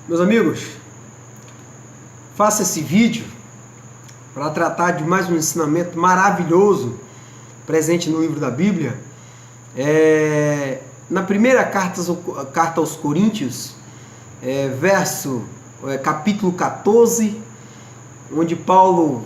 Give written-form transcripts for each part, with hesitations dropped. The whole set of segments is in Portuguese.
Meus amigos, faça esse vídeo para tratar de mais um ensinamento maravilhoso presente no livro da Bíblia. Na primeira carta aos Coríntios, capítulo 14, onde Paulo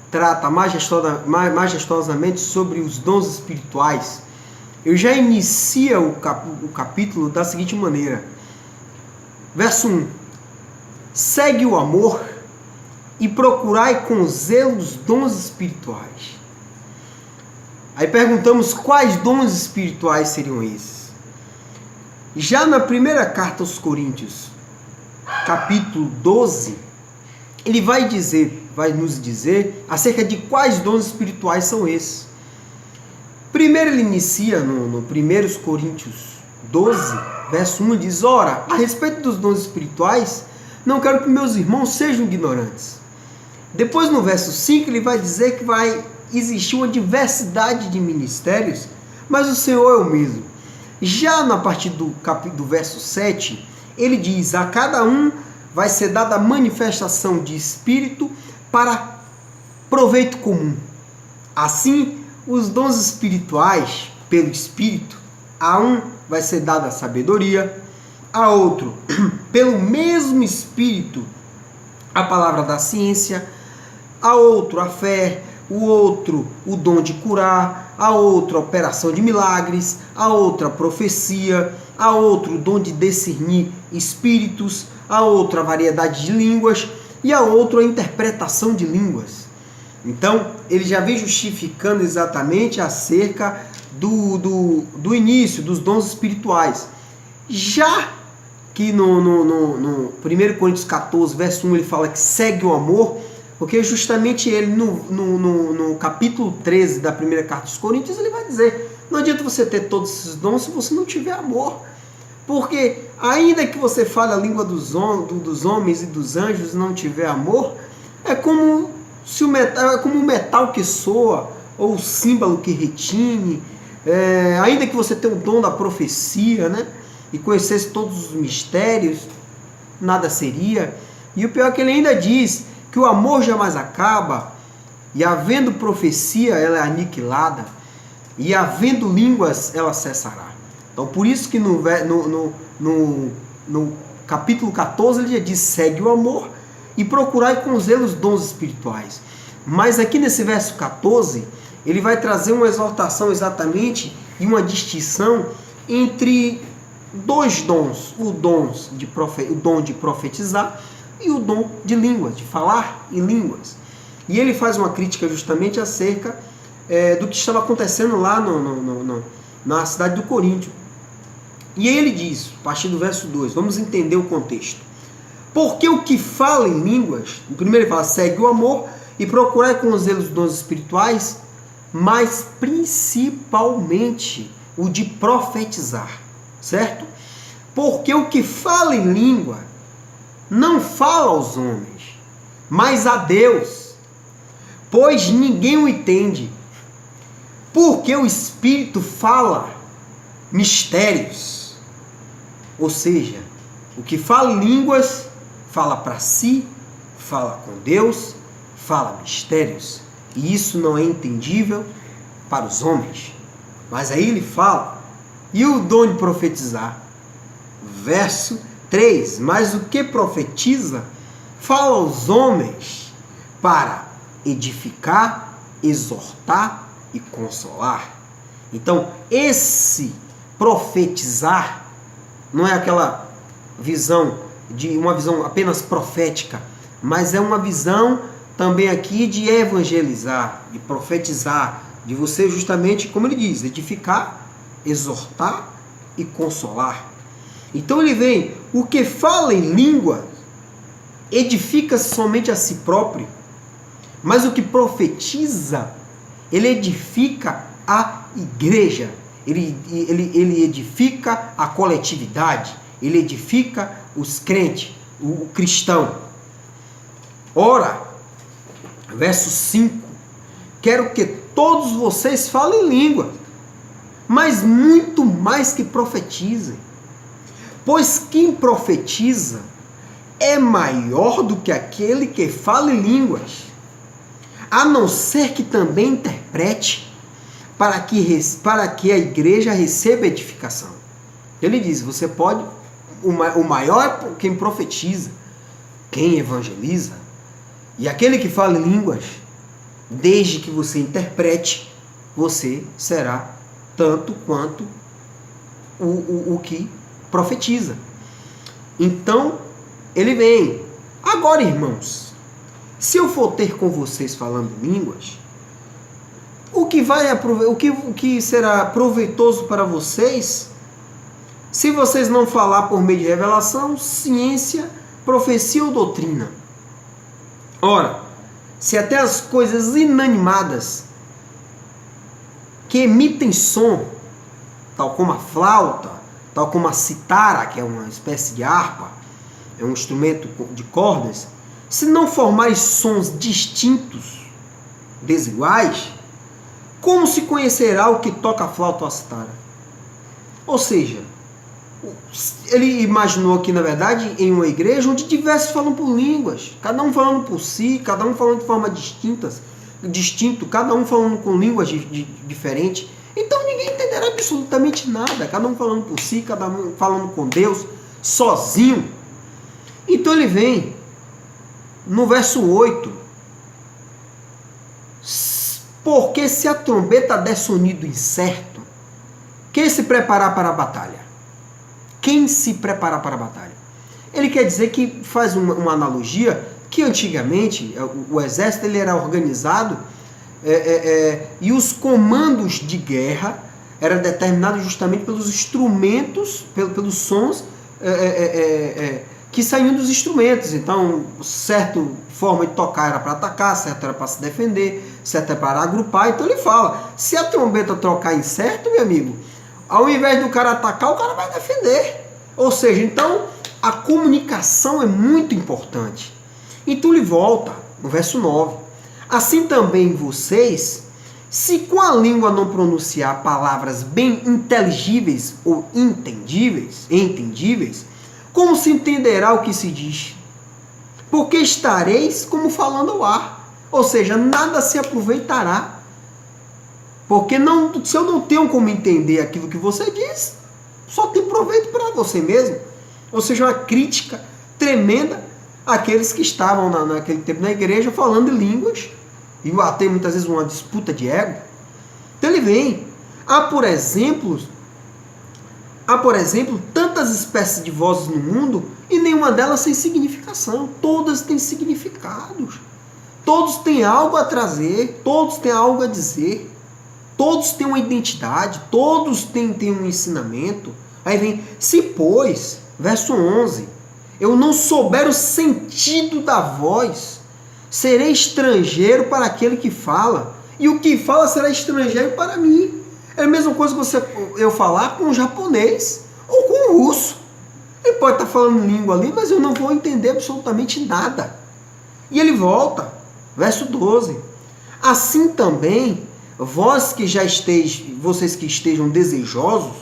trata majestosamente sobre os dons espirituais. Eu já inicio o capítulo da seguinte maneira. Verso 1. Segue o amor e procurai com zelo os dons espirituais. Aí perguntamos quais dons espirituais seriam esses. Já na primeira carta aos Coríntios, capítulo 12, ele vai nos dizer acerca de quais dons espirituais são esses. Primeiro ele inicia no 1 Coríntios 12, verso 1, diz: ora, a respeito dos dons espirituais, não quero que meus irmãos sejam ignorantes. Depois no verso 5 ele vai dizer que vai existir uma diversidade de ministérios, mas o Senhor é o mesmo. Já na partir do verso 7, ele diz: a cada um vai ser dada a manifestação de Espírito para proveito comum. Assim, os dons espirituais, pelo Espírito, a um vai ser dada a sabedoria, a outro, pelo mesmo Espírito, a palavra da ciência, a outro a fé, o outro o dom de curar, a outro a operação de milagres, a outra a profecia, a outro o dom de discernir espíritos, a outra a variedade de línguas e a outro a interpretação de línguas. Então, ele já vem justificando exatamente acerca do início dos dons espirituais. Já que no 1 Coríntios 14, verso 1, ele fala que segue o amor, porque justamente ele, no capítulo 13 da primeira carta dos Coríntios, ele vai dizer: não adianta você ter todos esses dons se você não tiver amor. Porque ainda que você fale a língua dos homens e dos anjos e não tiver amor, é como o metal que soa, ou o símbolo que retine. Ainda que você tenha o dom da profecia, né, e conhecesse todos os mistérios, nada seria. E o pior é que ele ainda diz que o amor jamais acaba, e havendo profecia, ela é aniquilada, e havendo línguas, ela cessará. Então, por isso que no capítulo 14, ele já diz: segue o amor e procurai com zelo os dons espirituais. Mas aqui nesse verso 14, ele vai trazer uma exortação exatamente e uma distinção entre dois dons: o dom de profetizar e o dom de línguas, de falar em línguas. E ele faz uma crítica justamente acerca do que estava acontecendo lá na cidade do Coríntio. E aí ele diz, a partir do verso 2, vamos entender o contexto. Porque o que fala em línguas, primeiro ele fala: segue o amor e procurai com zelo os dons espirituais, mas principalmente o de profetizar, certo? Porque o que fala em língua não fala aos homens, mas a Deus, pois ninguém o entende, porque o Espírito fala mistérios. Ou seja, o que fala em línguas fala para si, fala com Deus, fala mistérios, e isso não é entendível para os homens. Mas aí ele fala: e o dom de profetizar? Verso 3: mas o que profetiza fala aos homens para edificar, exortar e consolar. Então, esse profetizar não é aquela visão uma visão apenas profética, mas é uma visão também aqui de evangelizar, de profetizar, de você justamente, como ele diz, edificar, exortar e consolar. Então ele vem: o que fala em língua edifica somente a si próprio, mas o que profetiza, ele edifica a igreja, ele edifica a coletividade, ele edifica os crentes, o cristão. Ora, verso 5: quero que todos vocês falem língua, mas muito mais que profetizem. Pois quem profetiza é maior do que aquele que fala em línguas, a não ser que também interprete, para que a igreja receba edificação. Ele diz, você pode, o maior é quem profetiza, quem evangeliza, e aquele que fala em línguas, desde que você interprete, você será tanto quanto o que profetiza. Então, ele vem. Agora, irmãos, se eu for ter com vocês falando línguas, o que será proveitoso para vocês, se vocês não falar por meio de revelação, ciência, profecia ou doutrina? Ora, se até as coisas inanimadas que emitem som, tal como a flauta, tal como a citara, que é uma espécie de harpa, é um instrumento de cordas, se não formarem sons distintos, desiguais, como se conhecerá o que toca a flauta ou a citara? Ou seja, ele imaginou aqui, na verdade, em uma igreja onde diversos falam por línguas, cada um falando por si, cada um falando de forma distinto, cada um falando com línguas diferentes. Então ninguém entenderá absolutamente nada, cada um falando por si, cada um falando com Deus, sozinho. Então ele vem no verso 8, porque se a trombeta der sonido incerto, quem se preparar para a batalha? Quem se preparar para a batalha? Ele quer dizer que faz uma analogia que antigamente o exército ele era organizado e os comandos de guerra eram determinados justamente pelos instrumentos, pelos sons que saíam dos instrumentos. Então, certa forma de tocar era para atacar, certa era para se defender, certa era para agrupar. Então ele fala, se a trombeta trocar em certo, meu amigo, ao invés do cara atacar, o cara vai defender. Ou seja, então a comunicação é muito importante. Então ele volta no verso 9. Assim também vocês, se com a língua não pronunciar palavras bem inteligíveis ou entendíveis, como se entenderá o que se diz? Porque estareis como falando ao ar. Ou seja, nada se aproveitará. Porque se eu não tenho como entender aquilo que você diz, só tem proveito para você mesmo. Ou seja, uma crítica tremenda àqueles que estavam naquele tempo na igreja falando em línguas, e até muitas vezes uma disputa de ego. Então ele vem. Há, por exemplo, tantas espécies de vozes no mundo e nenhuma delas sem significação. Todas têm significados. Todos têm algo a trazer, todos têm algo a dizer. Todos têm uma identidade, todos têm um ensinamento. Aí vem, se pois, verso 11, eu não souber o sentido da voz, serei estrangeiro para aquele que fala, e o que fala será estrangeiro para mim. É a mesma coisa que eu falar com um japonês ou com um russo. Ele pode estar falando língua ali, mas eu não vou entender absolutamente nada. E ele volta, verso 12. Assim também, vocês que estejam desejosos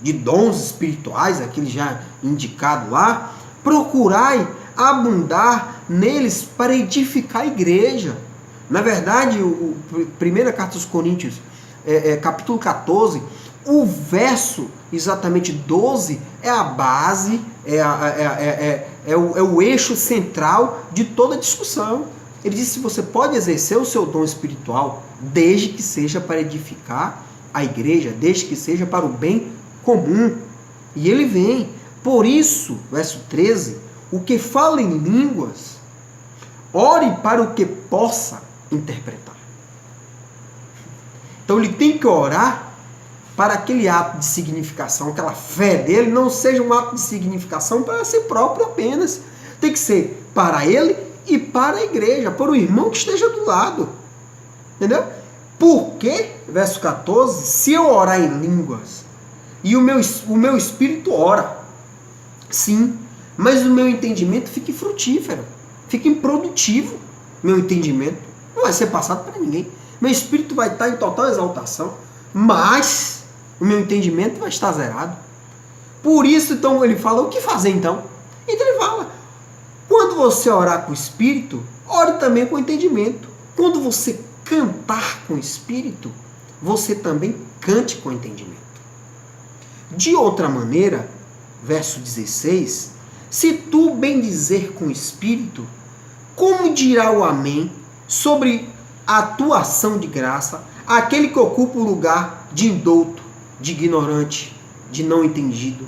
de dons espirituais, aquele já indicado lá, procurai abundar neles para edificar a igreja. Na verdade, primeira carta aos Coríntios, capítulo 14, o verso exatamente 12 é a base, é o eixo central de toda a discussão. Ele diz que você pode exercer o seu dom espiritual desde que seja para edificar a igreja, desde que seja para o bem comum. E ele vem. Por isso, verso 13, o que fala em línguas, ore para o que possa interpretar. Então ele tem que orar para aquele ato de significação, aquela fé dele não seja um ato de significação para si próprio apenas. Tem que ser para ele e para a igreja, para o irmão que esteja do lado. Entendeu? Porque, verso 14, se eu orar em línguas e o meu espírito ora, sim, mas o meu entendimento fica infrutífero, fica improdutivo. Meu entendimento não vai ser passado para ninguém. Meu espírito vai estar em total exaltação, mas o meu entendimento vai estar zerado. Por isso, então, ele fala, o que fazer então? Então ele fala, você orar com o Espírito, ore também com o entendimento. Quando você cantar com o Espírito, você também cante com o entendimento. De outra maneira, verso 16, se tu bendizer com o Espírito, como dirá o Amém sobre a tua ação de graça, aquele que ocupa o lugar de indouto, de ignorante, de não entendido,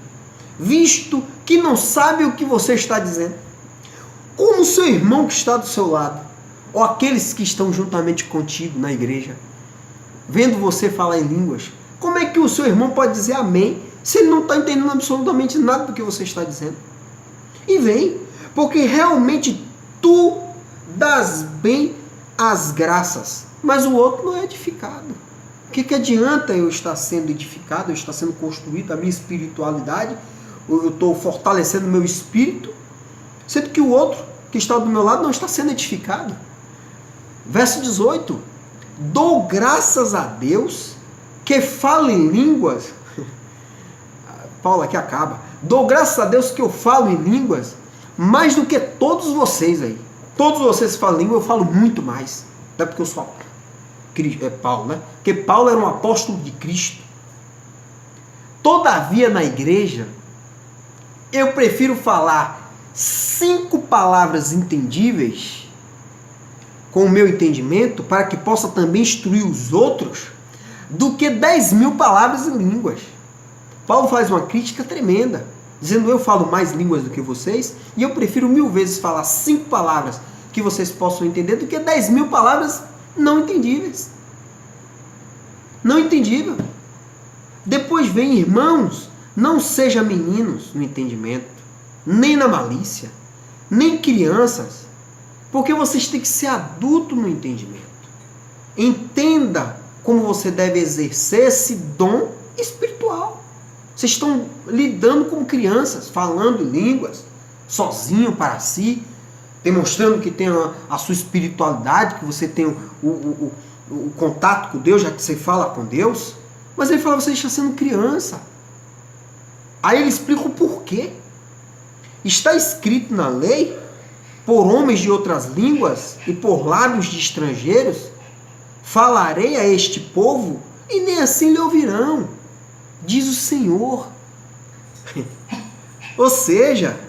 visto que não sabe o que você está dizendo? Como o seu irmão que está do seu lado, ou aqueles que estão juntamente contigo na igreja, vendo você falar em línguas, como é que o seu irmão pode dizer amém se ele não está entendendo absolutamente nada do que você está dizendo? E vem, porque realmente tu dás bem as graças, mas o outro não é edificado. O que adianta eu estar sendo edificado, eu estar sendo construído, a minha espiritualidade, eu estou fortalecendo o meu espírito, sendo que o outro que está do meu lado não está sendo edificado? Verso 18, dou graças a Deus que falo em línguas. Paulo aqui acaba. Dou graças a Deus que eu falo em línguas mais do que todos vocês aí. Todos vocês falam língua, eu falo muito mais. Até porque eu sou Paulo, né? Porque Paulo era um apóstolo de Cristo. Todavia, na igreja, eu prefiro falar 5 palavras entendíveis com o meu entendimento, para que possa também instruir os outros, do que 10.000 palavras em línguas. Paulo faz uma crítica tremenda, dizendo: eu falo mais línguas do que vocês, e eu prefiro 1000 vezes falar 5 palavras que vocês possam entender, do que 10.000 palavras não entendíveis. Não entendível. Depois vem: irmãos, não sejam meninos no entendimento, nem na malícia, nem crianças, porque vocês têm que ser adultos no entendimento. Entenda como você deve exercer esse dom espiritual. Vocês estão lidando com crianças, falando línguas, sozinho para si, demonstrando que tem a sua espiritualidade, que você tem o contato com Deus, já que você fala com Deus. Mas ele fala: você está sendo criança. Aí ele explica o porquê. Está escrito na lei, por homens de outras línguas e por lábios de estrangeiros, falarei a este povo e nem assim lhe ouvirão, diz o Senhor. Ou seja,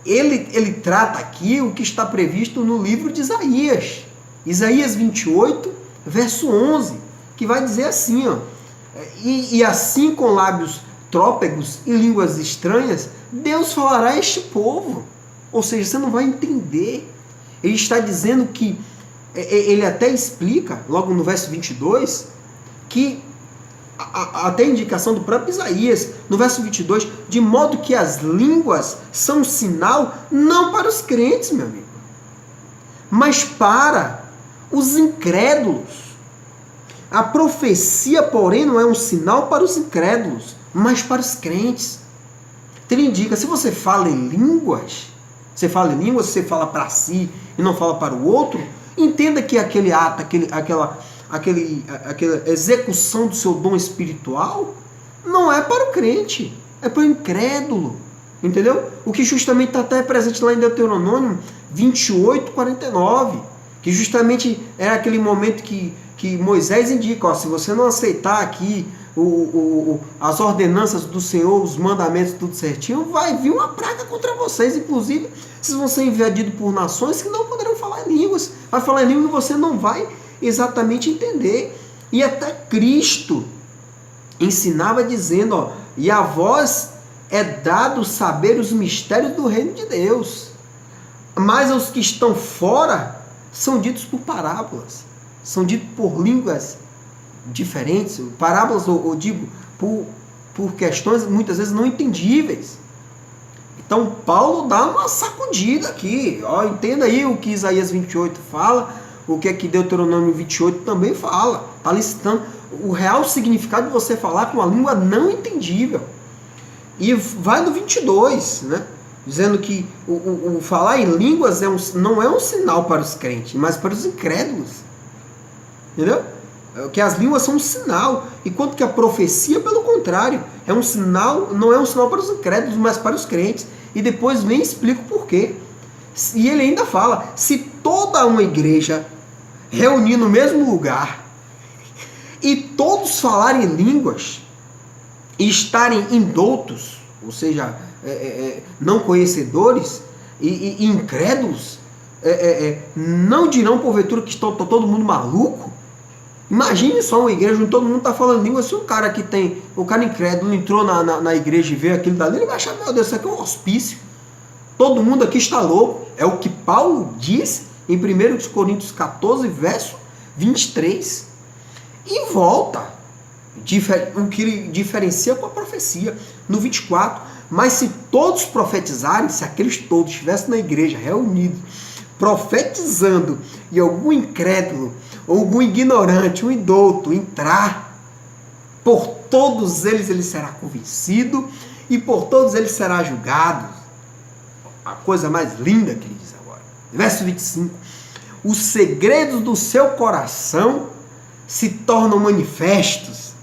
ele trata aqui o que está previsto no livro de Isaías. Isaías 28, verso 11, que vai dizer assim, ó: e assim com lábios trópegos e línguas estranhas, Deus falará a este povo. Ou seja, você não vai entender. Ele está dizendo que, ele até explica, logo no verso 22, que, até a indicação do próprio Isaías, no verso 22, de modo que as línguas são um sinal não para os crentes, meu amigo, mas para os incrédulos. A profecia, porém, não é um sinal para os incrédulos, mas para os crentes. Então ele indica: se você fala em línguas, você fala para si e não fala para o outro, entenda que aquele ato, aquela execução do seu dom espiritual não é para o crente, é para o incrédulo. Entendeu? O que justamente está até presente lá em Deuteronômio 28, 49, que justamente é aquele momento que Moisés indica: ó, se você não aceitar aqui as ordenanças do Senhor, os mandamentos, tudo certinho, vai vir uma praga contra vocês. Inclusive, vocês vão ser invadidos por nações que não poderão falar em línguas. Vai falar em língua e você não vai exatamente entender. E até Cristo ensinava dizendo: ó, e a vós é dado saber os mistérios do reino de Deus, mas aos que estão fora são ditos por parábolas, são ditos por línguas diferentes, parábolas, ou digo, por questões muitas vezes não entendíveis. Então Paulo dá uma sacudida aqui, ó, entenda aí o que Isaías 28 fala, o que é que Deuteronômio 28 também fala. Está listando o real significado de você falar com uma língua não entendível. E vai no 22, né? Dizendo que o falar em línguas não é um sinal para os crentes, mas para os incrédulos. Entendeu? Que as línguas são um sinal, enquanto que a profecia, pelo contrário, é um sinal, não é um sinal para os incrédulos, mas para os crentes. E depois vem e explica o porquê. E ele ainda fala, se toda uma igreja reunir no mesmo lugar e todos falarem línguas e estarem indoutos, ou seja, não conhecedores e incrédulos, não dirão porventura que está todo mundo maluco? Imagine só uma igreja onde todo mundo está falando língua. Se o cara incrédulo entrou na igreja e vê aquilo dali, ele vai achar, meu Deus, isso aqui é um hospício. Todo mundo aqui está louco. É o que Paulo diz em 1 Coríntios 14, verso 23. E volta. O que ele diferencia com a profecia. No 24. Mas se todos profetizarem, se aqueles todos estivessem na igreja reunidos, profetizando, e algum incrédulo, ou algum ignorante, um indouto entrar, por todos eles ele será convencido, e por todos eles será julgado. A coisa mais linda que ele diz agora. Verso 25. Os segredos do seu coração se tornam manifestos,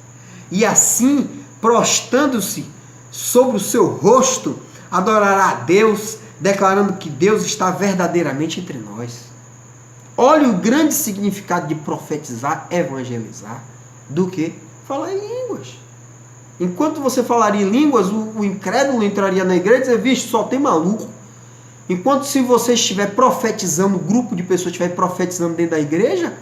e assim, prostrando-se sobre o seu rosto, adorará a Deus, declarando que Deus está verdadeiramente entre nós. Olha o grande significado de profetizar, evangelizar, do que falar em línguas. Enquanto você falaria em línguas, o incrédulo entraria na igreja e dizer, vixe, só tem maluco. Enquanto se você estiver profetizando, um grupo de pessoas estiver profetizando dentro da igreja,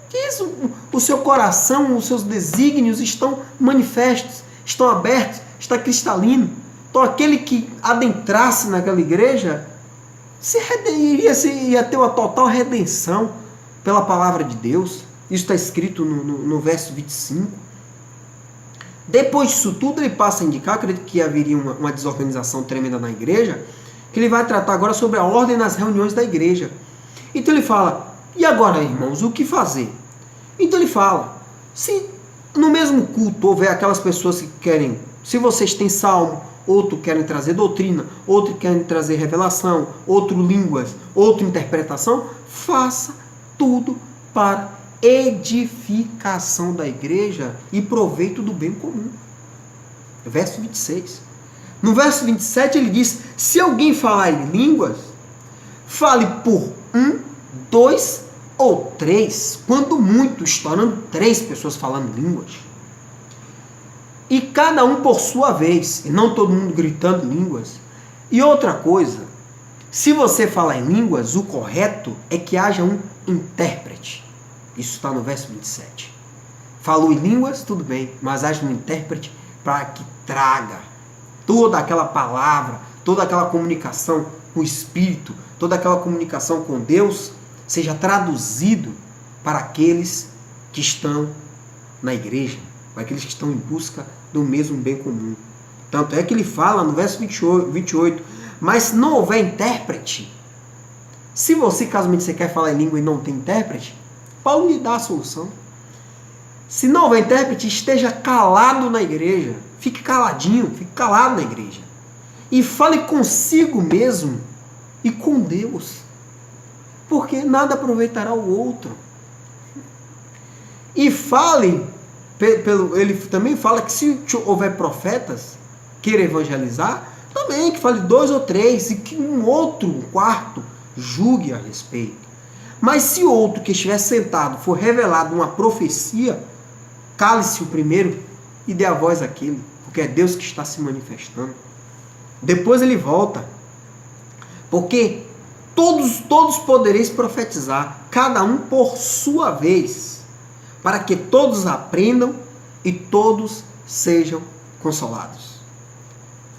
que isso, o seu coração, os seus desígnios estão manifestos, estão abertos, está cristalino. Então aquele que adentrasse naquela igreja ia ter uma total redenção pela palavra de Deus. Isso está escrito no verso 25. Depois disso tudo, ele passa a indicar, acredito que haveria uma desorganização tremenda na igreja, que ele vai tratar agora sobre a ordem nas reuniões da igreja. Então ele fala, e agora, irmãos, o que fazer? Então ele fala, se no mesmo culto houver aquelas pessoas que querem, se vocês têm salmo, outro querem trazer doutrina, outro querem trazer revelação, outro línguas, outro interpretação, faça tudo para edificação da igreja e proveito do bem comum. Verso 26. No verso 27 ele diz, se alguém falar em línguas, fale por 1, 2 ou 3, quando muito, estourando 3 pessoas falando línguas. E cada um por sua vez, e não todo mundo gritando línguas. E outra coisa, se você falar em línguas, o correto é que haja um intérprete. Isso está no verso 27. Falou em línguas, tudo bem, mas haja um intérprete para que traga toda aquela palavra, toda aquela comunicação com o Espírito, toda aquela comunicação com Deus, seja traduzido para aqueles que estão na igreja, para aqueles que estão em busca do mesmo bem comum. Tanto é que ele fala no verso 28, mas se não houver intérprete, se você, casualmente, você quer falar em língua e não tem intérprete, Paulo lhe dá a solução. Se não houver intérprete, esteja calado na igreja, fique caladinho, fique calado na igreja, e fale consigo mesmo e com Deus, porque nada aproveitará o outro. E fale, ele também fala que se houver profetas, queira evangelizar, também que fale 2 ou 3, e que um quarto, julgue a respeito. Mas se outro que estiver sentado for revelado uma profecia, cale-se o primeiro e dê a voz àquele, porque é Deus que está se manifestando. Depois ele volta, porque todos podereis profetizar, cada um por sua vez, para que todos aprendam e todos sejam consolados.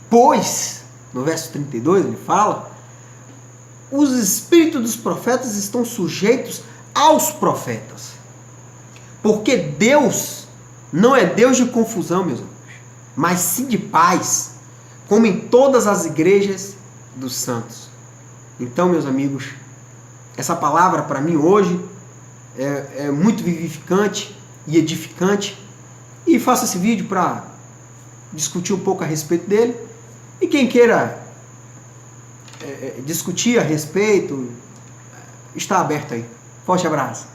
Pois, no verso 32 ele fala, os espíritos dos profetas estão sujeitos aos profetas, porque Deus não é Deus de confusão, meus amigos, mas sim de paz, como em todas as igrejas dos santos. Então, meus amigos, essa palavra para mim hoje é muito vivificante e edificante, e faço esse vídeo para discutir um pouco a respeito dele, e quem queira discutir a respeito, está aberto aí. Forte abraço.